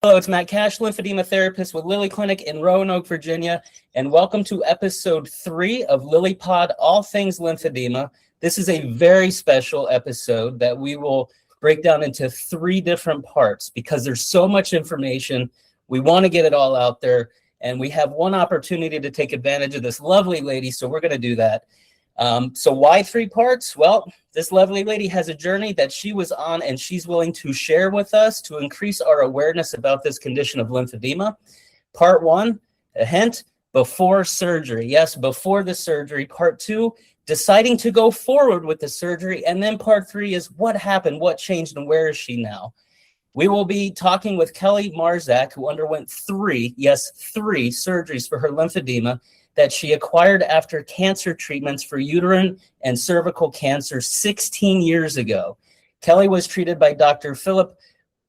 Hello, it's Matt Cash, lymphedema therapist with Lily Clinic in Roanoke, Virginia, and welcome to episode 3 of LilyPod, All Things Lymphedema. This is a very special episode that we will break down into 3 different parts because there's so much information. We want to get it all out there, and we have one opportunity to take advantage of this lovely lady, so we're going to do that. So why 3 parts? Well, this lovely lady has a journey that she was on and she's willing to share with us to increase our awareness about this condition of lymphedema. Part 1, a hint, before surgery. Yes, before the surgery. Part 2, deciding to go forward with the surgery. And then part 3 is what happened, what changed, and where is she now? We will be talking with Kelley Marzec, who underwent 3 surgeries for her lymphedema that she acquired after cancer treatments for uterine and cervical cancer 16 years ago. Kelley was treated by Dr. Philip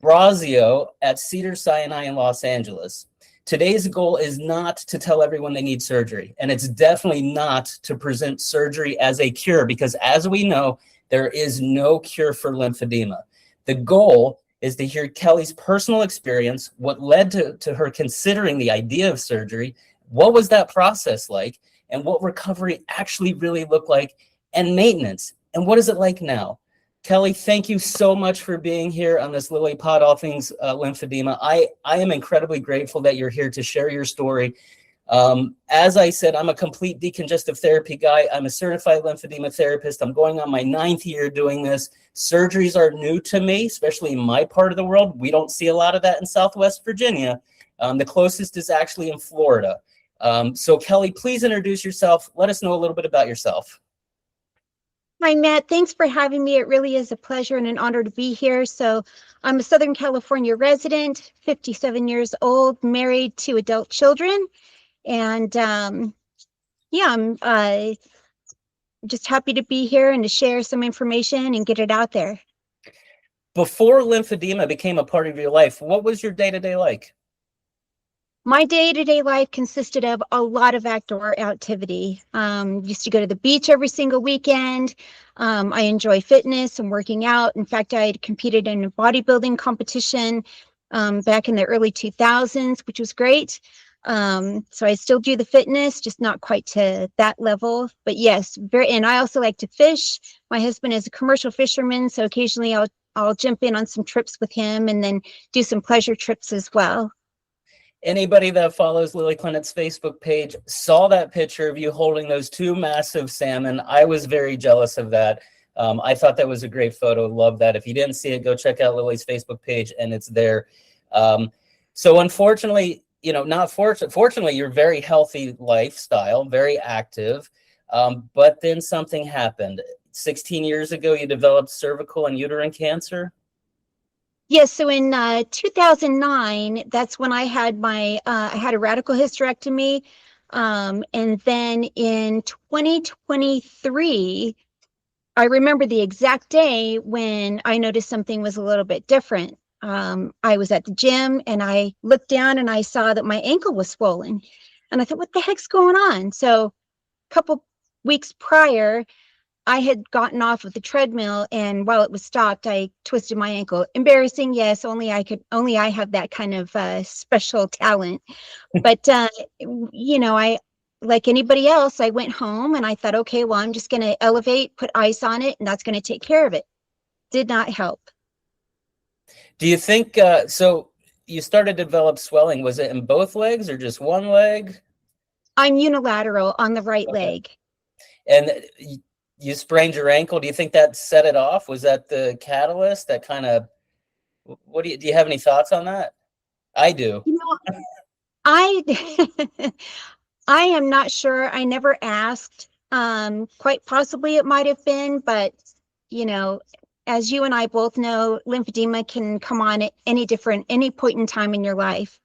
Brazio at Cedars-Sinai in Los Angeles. Today's goal is not to tell everyone they need surgery, and it's definitely not to present surgery as a cure, because as we know, there is no cure for lymphedema. The goal is to hear Kelley's personal experience, what led to her considering the idea of surgery, what was that process like, and what recovery actually really looked like, and maintenance, and what is it like now? Kelley, thank you so much for being here on this LilyPod, All Things Lymphedema. I am incredibly grateful that you're here to share your story. As I said, I'm a complete decongestive therapy guy. I'm a certified lymphedema therapist. I'm going on my 9th year doing this. Surgeries are new to me, especially in my part of the world. We don't see a lot of that in Southwest Virginia. The closest is actually in Florida. So Kelley, please introduce yourself. Let us know a little bit about yourself. Hi, Matt. Thanks for having me. It really is a pleasure and an honor to be here. So I'm a Southern California resident, 57 years old, married to adult children. And I'm just happy to be here and to share some information and get it out there. Before lymphedema became a part of your life, what was your day-to-day like? My day-to-day life consisted of a lot of outdoor activity. Used to go to the beach every single weekend. I enjoy fitness and working out. In fact, I had competed in a bodybuilding competition back in the early 2000s, which was great. So I still do the fitness, just not quite to that level. But yes, and I also like to fish. My husband is a commercial fisherman, so occasionally I'll jump in on some trips with him and then do some pleasure trips as well. Anybody that follows Lily Clinic's Facebook page saw that picture of you holding those 2 massive salmon. I was very jealous of that. I thought that was a great photo. Love that. If you didn't see it, go check out Lily's Facebook page, and it's there. So unfortunately, fortunately, you're very healthy lifestyle, very active. But then something happened. 16 years ago, you developed cervical and uterine cancer. Yes, so in 2009, that's when I had I had a radical hysterectomy. And then in 2023, I remember the exact day when I noticed something was a little bit different. I was at the gym and I looked down and I saw that my ankle was swollen. And I thought, what the heck's going on? So a couple weeks prior, I had gotten off of the treadmill, and while it was stopped, I twisted my ankle. Embarrassing, yes. Only I have that kind of special talent. But I, like anybody else, I went home and I thought, okay, well, I'm just going to elevate, put ice on it, and that's going to take care of it. Did not help. Do you think so? You started to develop swelling. Was it in both legs or just one leg? I'm unilateral on the right leg. And you sprained your ankle. Do you think that set it off? Was that the catalyst that kind of, do you have any thoughts on that? I do. I am not sure. I never asked. Quite possibly it might have been, but as you and I both know, lymphedema can come on at any point in time in your life.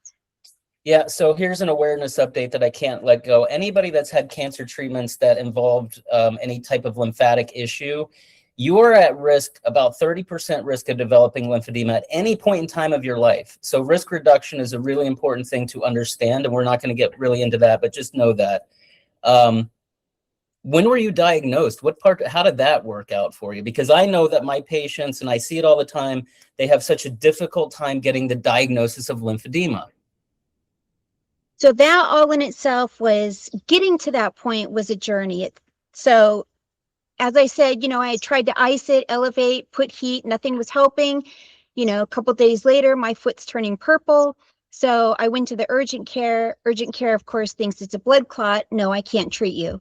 Yeah, so here's an awareness update that I can't let go. Anybody that's had cancer treatments that involved any type of lymphatic issue, you are at risk, about 30% risk of developing lymphedema at any point in time of your life. So risk reduction is a really important thing to understand, and we're not going to get really into that, but just know that. When were you diagnosed? How did that work out for you? Because I know that my patients, and I see it all the time, they have such a difficult time getting the diagnosis of lymphedema. So that all in itself was getting to that point was a journey. So as I said, I had tried to ice it, elevate, put heat, nothing was helping. A couple days later, my foot's turning purple. So I went to the urgent care. Urgent care, of course, thinks it's a blood clot. No, I can't treat you.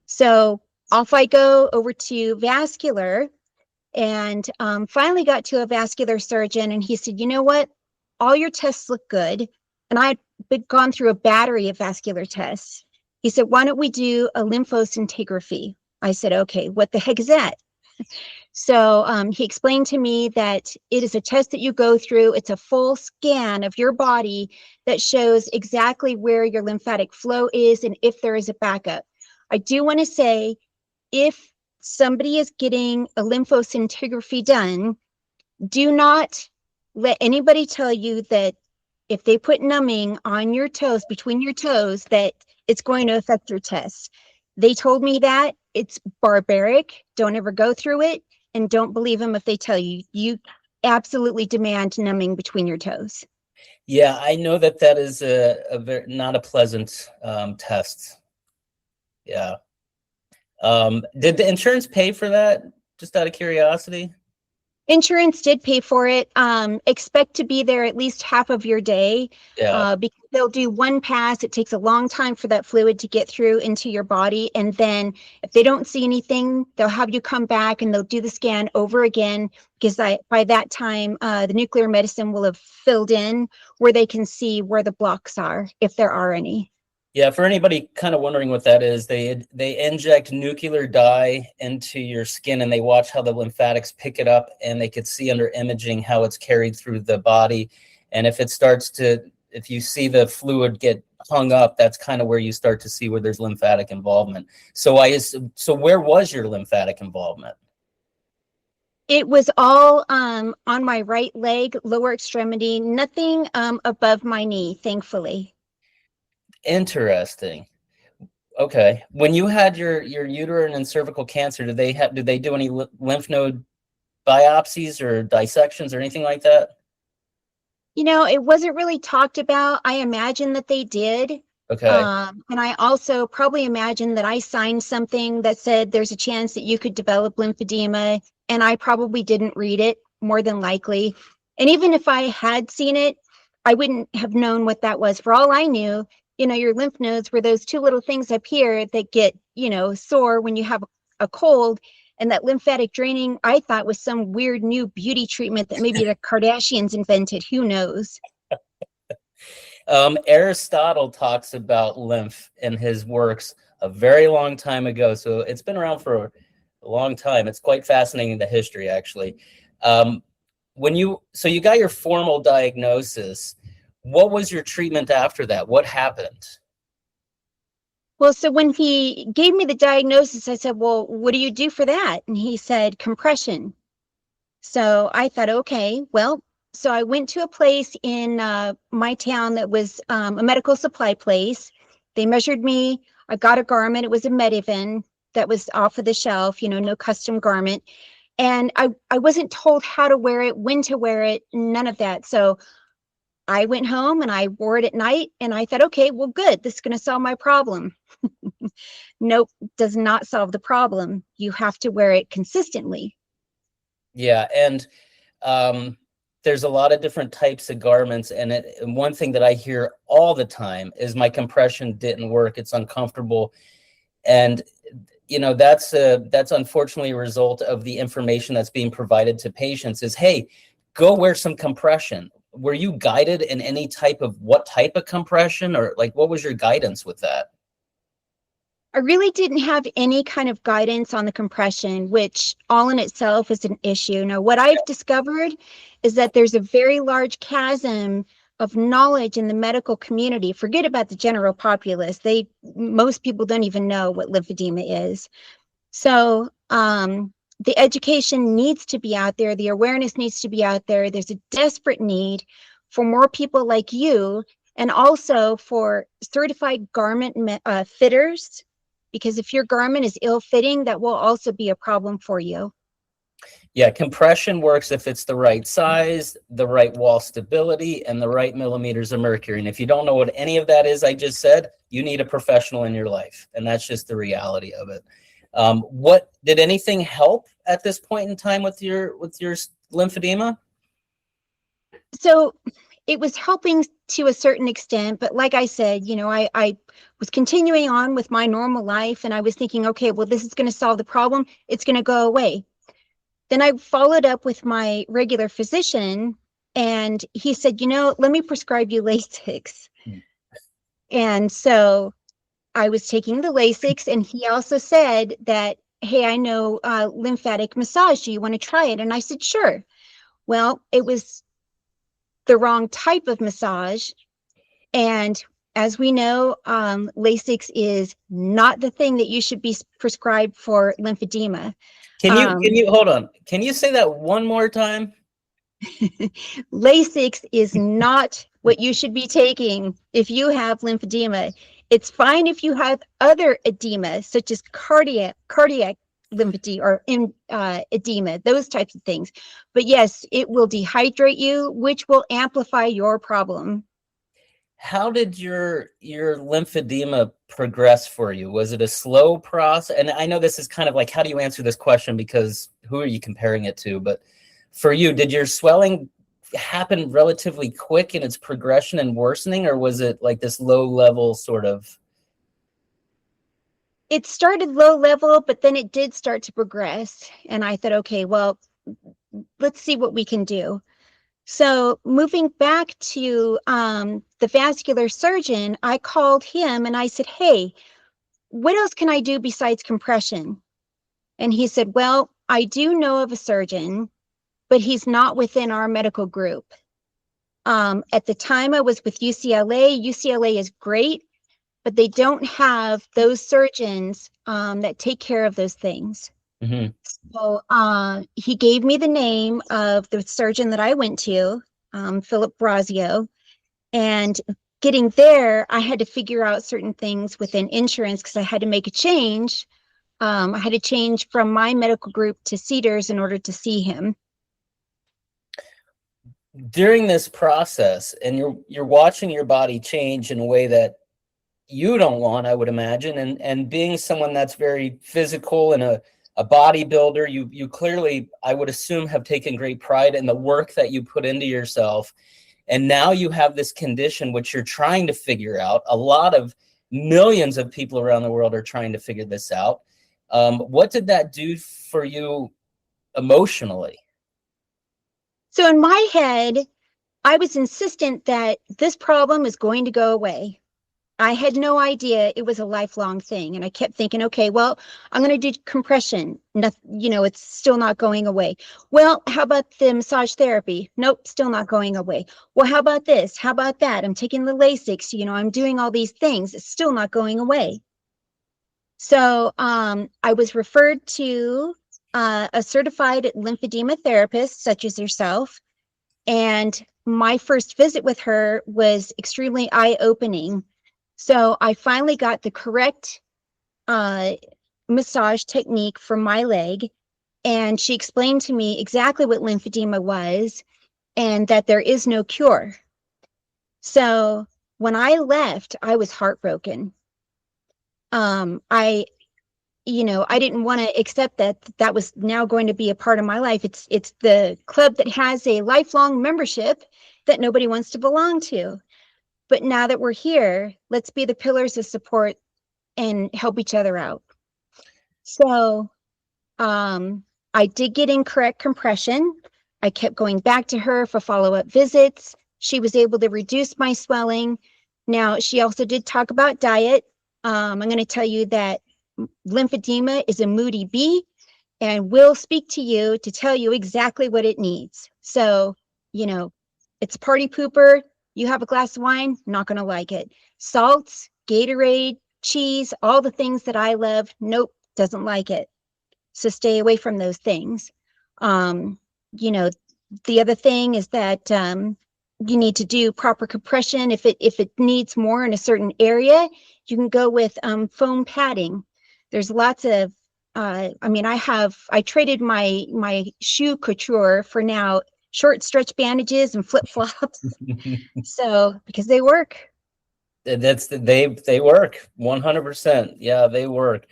So off I go over to vascular, and finally got to a vascular surgeon, and he said, you know what? All your tests look good. And I'd gone through a battery of vascular tests. He said, why don't we do a lymphoscintigraphy? I said, okay, what the heck is that? So he explained to me that it is a test that you go through. It's a full scan of your body that shows exactly where your lymphatic flow is and if there is a backup. I do want to say, if somebody is getting a lymphoscintigraphy done, do not let anybody tell you that if they put numbing on your toes, between your toes, that it's going to affect your tests. They told me that. It's barbaric. Don't ever go through it, and don't believe them if they tell you. You absolutely demand numbing between your toes. Yeah, I know that is a very not a pleasant test. Yeah. Did the insurance pay for that? Just out of curiosity. Insurance did pay for it. Expect to be there at least half of your day, Yeah. because they'll do one pass. It takes a long time for that fluid to get through into your body. And then if they don't see anything, they'll have you come back and they'll do the scan over again, because by that time, the nuclear medicine will have filled in where they can see where the blocks are, if there are any. Yeah, for anybody kind of wondering what that is, they inject nuclear dye into your skin and they watch how the lymphatics pick it up, and they could see under imaging how it's carried through the body. And if you see the fluid get hung up, that's kind of where you start to see where there's lymphatic involvement. So where was your lymphatic involvement? It was all on my right leg, lower extremity, nothing above my knee, thankfully. Interesting. Okay. When you had your uterine and cervical cancer, did they do any lymph node biopsies or dissections or anything like that? It wasn't really talked about. I imagine that they did. Okay. And I also probably imagine that I signed something that said there's a chance that you could develop lymphedema, and I probably didn't read it, more than likely. And even if I had seen it, I wouldn't have known what that was. For all I knew, your lymph nodes were those two little things up here that get, sore when you have a cold. And that lymphatic draining, I thought, was some weird new beauty treatment that maybe the Kardashians invented. Who knows? Aristotle talks about lymph in his works a very long time ago. So it's been around for a long time. It's quite fascinating, the history, actually. So you got your formal diagnosis. What was your treatment after that? What happened? Well, so when he gave me the diagnosis, I said, well, what do you do for that? And he said, compression. So I thought, okay, well, so I went to a place in my town that was a medical supply place. They measured me. I got a garment. It was a Medivan that was off of the shelf, no custom garment. And I wasn't told how to wear it, when to wear it, none of that. So I went home and I wore it at night, and I thought, okay, well, good. This is going to solve my problem. Nope, does not solve the problem. You have to wear it consistently. Yeah, and there's a lot of different types of garments, and one thing that I hear all the time is my compression didn't work. It's uncomfortable, and that's unfortunately a result of the information that's being provided to patients. Is, hey, go wear some compression. Were you guided in any what type of compression, or what was your guidance with that? I really didn't have any kind of guidance on the compression, which all in itself is an issue. Now, what I've discovered is that there's a very large chasm of knowledge in the medical community. Forget about the general populace. Most people don't even know what lymphedema is. So the education needs to be out there. The awareness needs to be out there. There's a desperate need for more people like you, and also for certified garment fitters because if your garment is ill-fitting, that will also be a problem for you. Yeah, compression works if it's the right size, the right wall stability, and the right millimeters of mercury. And if you don't know what any of that is, I just said, you need a professional in your life. And that's just the reality of it. What did anything help at this point in time with your lymphedema? So it was helping to a certain extent, but like I said, I was continuing on with my normal life, and I was thinking, okay, well, this is going to solve the problem. It's going to go away. Then I followed up with my regular physician, and he said, let me prescribe you Lasix. And so I was taking the Lasix, and he also said that, hey, I know lymphatic massage. Do you want to try it? And I said, sure. Well, it was the wrong type of massage. And as we know, Lasix is not the thing that you should be prescribed for lymphedema. Can you hold on? Can you say that one more time? Lasix is not what you should be taking if you have lymphedema. It's fine if you have other edema, such as cardiac lymphedema or edema, those types of things. But yes, it will dehydrate you, which will amplify your problem. How did your lymphedema progress for you? Was it a slow process? And I know this is kind of like, how do you answer this question? Because who are you comparing it to? But for you, did your swelling happen relatively quick in its progression and worsening, or was it like this low level sort of? It started low level, but then it did start to progress. And I thought, okay, well, let's see what we can do. So moving back to the vascular surgeon, I called him and I said, hey, what else can I do besides compression? And he said, well, I do know of a surgeon, but he's not within our medical group. At the time I was with UCLA. UCLA is great, but they don't have those surgeons that take care of those things. Mm-hmm. So he gave me the name of the surgeon that I went to, Philip Brazio, and getting there, I had to figure out certain things within insurance because I had to make a change. I had to change from my medical group to Cedars in order to see him. During this process, and you're watching your body change in a way that you don't want, I would imagine, and being someone that's very physical and a bodybuilder, you clearly, I would assume, have taken great pride in the work that you put into yourself. And now you have this condition which you're trying to figure out. A lot of millions of people around the world are trying to figure this out. What did that do for you emotionally? So in my head, I was insistent that this problem is going to go away. I had no idea it was a lifelong thing. And I kept thinking, okay, well, I'm going to do compression. It's still not going away. Well, how about the massage therapy? Nope, still not going away. Well, how about this? How about that? I'm taking the Lasix, I'm doing all these things. It's still not going away. So I was referred to a certified lymphedema therapist, such as yourself. And my first visit with her was extremely eye-opening. So I finally got the correct massage technique for my leg, and she explained to me exactly what lymphedema was and that there is no cure. So when I left, I was heartbroken. I didn't want to accept that was now going to be a part of my life. It's the club that has a lifelong membership that nobody wants to belong to. But now that we're here, let's be the pillars of support and help each other out. So I did get incorrect compression. I kept going back to her for follow-up visits. She was able to reduce my swelling. Now, she also did talk about diet. I'm going to tell you that lymphedema is a moody bee and will speak to you to tell you exactly what it needs. So, it's a party pooper. You have a glass of wine, not going to like it. Salts, Gatorade, cheese, all the things that I love, nope, doesn't like it. So stay away from those things. The other thing is that you need to do proper compression. If it needs more in a certain area, you can go with foam padding. There's lots of, I mean, I traded my shoe couture for now short stretch bandages and flip flops. So because they work. They work 100%. Yeah, they work.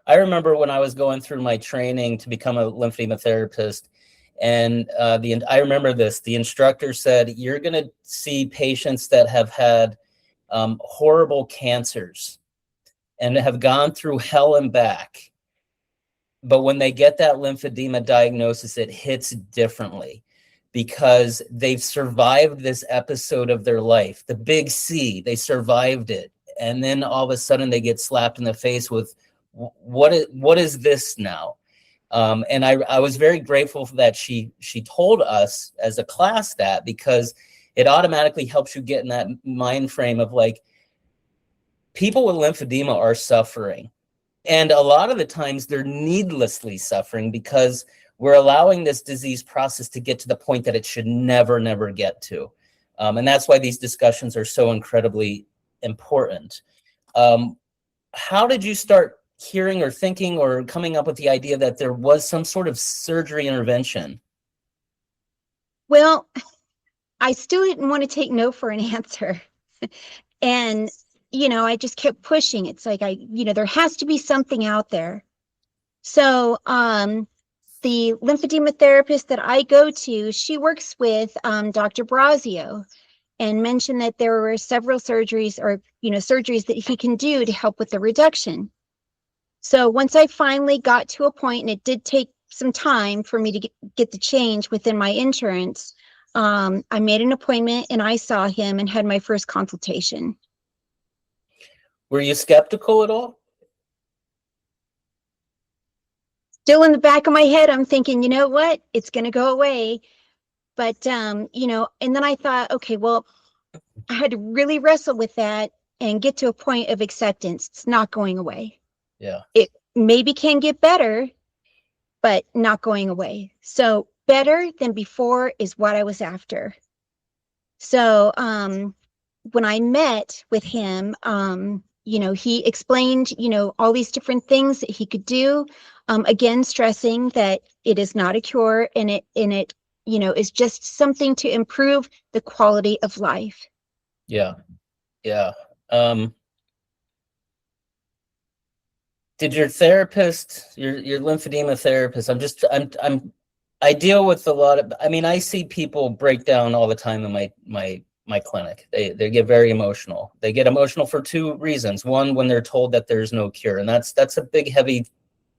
I remember when I was going through my training to become a lymphedema therapist, and I remember this. The instructor said, "You're going to see patients that have had horrible cancers and have gone through hell and back, but when they get that lymphedema diagnosis, it hits differently because they've survived this episode of their life, the big C. They survived it, and then all of a sudden they get slapped in the face with what is this now?" And I was very grateful that she told us as a class that, because it automatically helps you get in that mind frame of like, people with lymphedema are suffering. And a lot of the times they're needlessly suffering because we're allowing this disease process to get to the point that it should never, never get to. And that's why these discussions are so incredibly important. How did you start hearing or thinking or coming up with the idea that there was some sort of surgery intervention? Well, I still didn't want to take no for an answer. And, I just kept pushing. It's like, there has to be something out there. So, the lymphedema therapist that I go to, she works with Dr. Brazio, and mentioned that there were several surgeries that he can do to help with the reduction. So once I finally got to a point, and it did take some time for me to get the change within my insurance, I made an appointment and I saw him and had my first consultation. Were you skeptical at all? Still in the back of my head, I'm thinking, you know what? It's going to go away. But, and then I thought, okay, well, I had to really wrestle with that and get to a point of acceptance. It's not going away. Yeah. It maybe can get better, but not going away. So better than before is what I was after. So when I met with him, he explained, all these different things that he could do. Again, stressing that it is not a cure, and it is just something to improve the quality of life. Yeah. Yeah. Did your therapist, your lymphedema therapist, I deal with a lot of, I see people break down all the time in my clinic. They get very emotional. They get emotional for two reasons. One, when they're told that there's no cure, and that's a big, heavy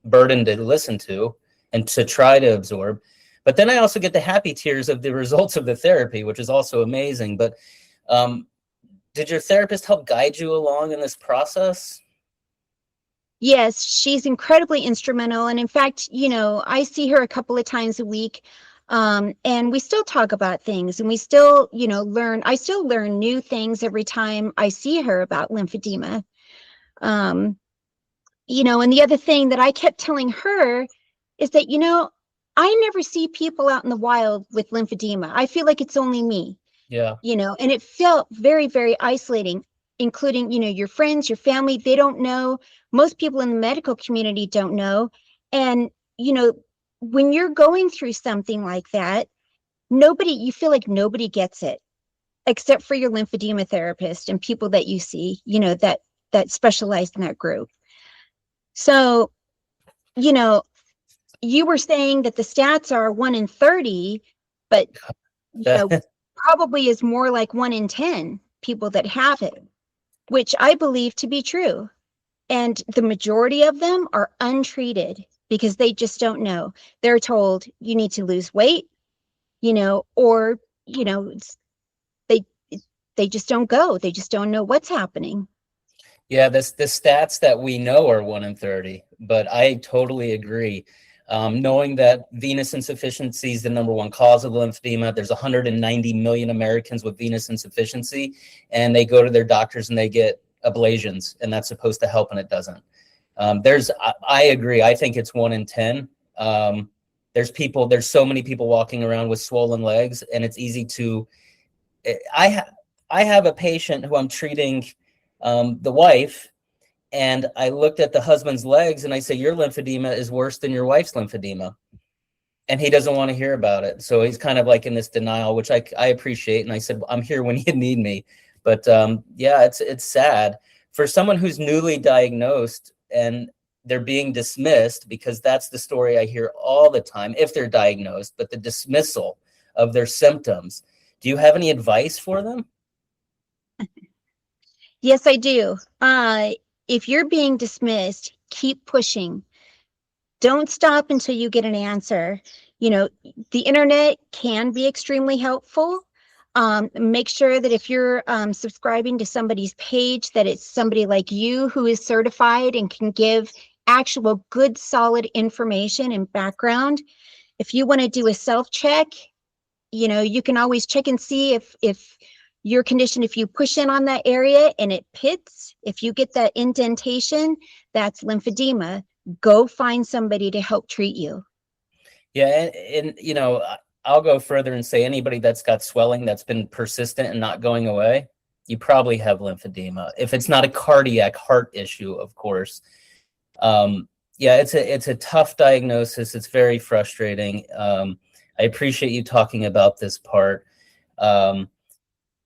burden to listen to and to try to absorb. But then I also get the happy tears of the results of the therapy, which is also amazing. But did your therapist help guide you along in this process? Yes, she's incredibly instrumental. And in fact, I see her a couple of times a week. And we still talk about things, and we still, I still learn new things every time I see her about lymphedema. And the other thing that I kept telling her is that, I never see people out in the wild with lymphedema. I feel like it's only me. Yeah. And it felt very, very isolating, including, your friends, your family. They don't know. Most people in the medical community don't know. And, when you're going through something like that, you feel like nobody gets it except for your lymphedema therapist and people that you see, that specialize in that group. So, you were saying that the stats are 1 in 30, but probably is more like 1 in 10 people that have it, which I believe to be true. And the majority of them are untreated because they just don't know. They're told you need to lose weight, or, they just don't go. They just don't know what's happening. Yeah, the stats that we know are 1 in 30, but I totally agree. Knowing that venous insufficiency is the number one cause of lymphedema. There's 190 million Americans with venous insufficiency, and they go to their doctors and they get ablations, and that's supposed to help, and it doesn't. I agree. I think it's 1 in 10. There's so many people walking around with swollen legs, and it's easy to, I have a patient who I'm treating, the wife, And I looked at the husband's legs and I say, your lymphedema is worse than your wife's lymphedema. And he doesn't want to hear about it. So he's kind of like in this denial, which I appreciate. And I said, I'm here when you need me. But yeah, it's sad for someone who's newly diagnosed and they're being dismissed, because that's the story I hear all the time if they're diagnosed, but the dismissal of their symptoms. Do you have any advice for them? Yes, I do. If you're being dismissed, keep pushing. Don't stop until you get an answer. You know, the internet can be extremely helpful. Make sure that if you're subscribing to somebody's page, that it's somebody like you who is certified and can give actual good, solid information and background. If you want to do a self-check, you know, you can always check and see if your condition, if you push in on that area and it pits, if you get that indentation, that's lymphedema. Go find somebody to help treat you. Yeah, and you know, I'll go further and say anybody that's got swelling that's been persistent and not going away, you probably have lymphedema. If it's not a cardiac heart issue, of course. Yeah, it's a tough diagnosis. It's very frustrating. I appreciate you talking about this part.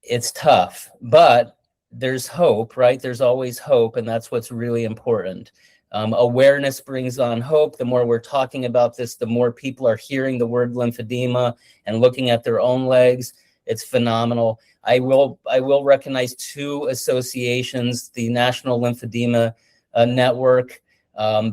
It's tough, but there's hope, right? There's always hope, and that's what's really important. Awareness brings on hope. The more we're talking about this, the more people are hearing the word lymphedema and looking at their own legs. It's phenomenal. I will recognize two associations, the National Lymphedema Network.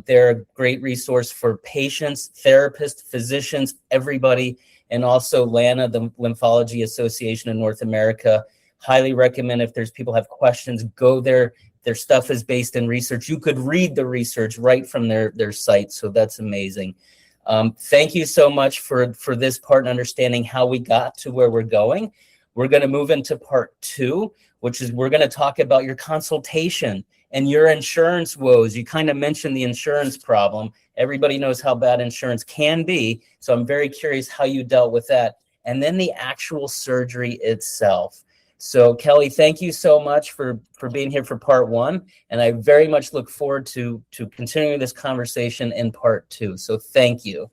They're a great resource for patients, therapists, physicians, everybody, and also LANA, the Lymphology Association in North America. Highly recommend if there's people have questions, go there. Their stuff is based in research. You could read the research right from their site, so that's amazing. Thank you so much for this part and understanding how we got to where we're going. We're going to move into part 2, which is we're going to talk about your consultation and your insurance woes. You kind of mentioned the insurance problem. Everybody knows how bad insurance can be, so I'm very curious how you dealt with that. And then the actual surgery itself. So Kelley, thank you so much for being here for part 1. And I very much look forward to continuing this conversation in part 2. So thank you.